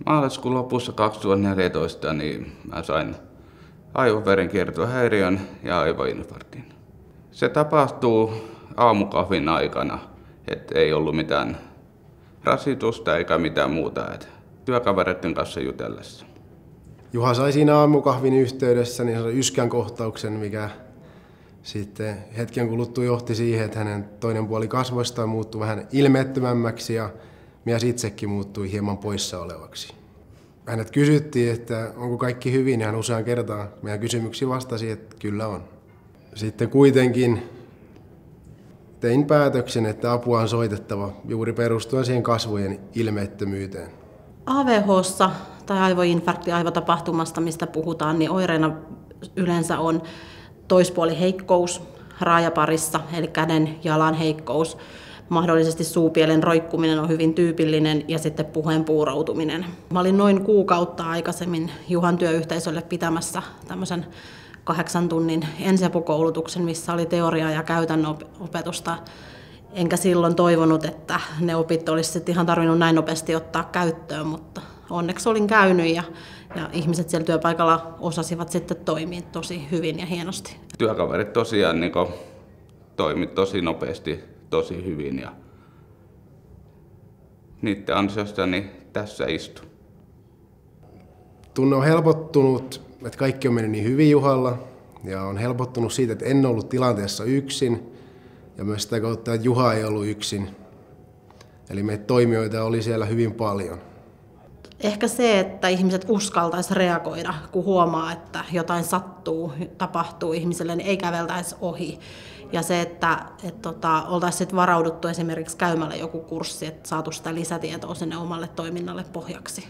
Maaliskuun lopussa 2014 niin mä sain aivoverenkiertohäiriön ja aivoinfarktin. Se tapahtuu aamukahvin aikana, että ei ollut mitään rasitusta eikä mitään muuta, että työkavereiden kanssa jutellessa. Juha sai siinä aamukahvin yhteydessä niin yskän kohtauksen, mikä sitten hetken kuluttua johti siihen, että hänen toinen puoli kasvoistaan muuttui vähän ilmeettömämmäksi ja mies itsekin muuttui hieman poissa olevaksi. Hänet kysyttiin, että onko kaikki hyvin, ja hän usean kertaan meidän kysymyksiin vastasi, että kyllä on. Sitten kuitenkin tein päätöksen, että apua on soitettava juuri perustuen siihen kasvojen ilmeettömyyteen. AVH:ssa tai aivoinfarkti aivotapahtumasta, mistä puhutaan, niin oireena yleensä on toispuoliheikkous raajaparissa, eli käden jalan heikkous. Mahdollisesti suupielen roikkuminen on hyvin tyypillinen ja sitten puheen puuroutuminen. Mä olin noin kuukautta aikaisemmin Juhan työyhteisölle pitämässä tämmöisen 8 tunnin ensiapukoulutuksen, missä oli teoriaa ja käytännön opetusta. Enkä silloin toivonut, että ne opit olisi ihan tarvinnut näin nopeasti ottaa käyttöön, mutta onneksi olin käynyt ja ihmiset siellä työpaikalla osasivat sitten toimia tosi hyvin ja hienosti. Työkaverit tosiaan toimi tosi nopeasti, tosi hyvin ja niiden ansiosta niin tässä istun. Tunne on helpottunut, että kaikki on mennyt niin hyvin Juhalla ja on helpottunut siitä, että en ollut tilanteessa yksin ja myös sitä kautta, että Juha ei ollut yksin. Eli meitä toimijoita oli siellä hyvin paljon. Ehkä se, että ihmiset uskaltaisi reagoida, kun huomaa, että jotain sattuu, tapahtuu ihmiselle, niin ei käveltäisi ohi. Ja se, että oltaisiin varauduttu esimerkiksi käymällä joku kurssi, että saatu sitä lisätietoa sinne omalle toiminnalle pohjaksi.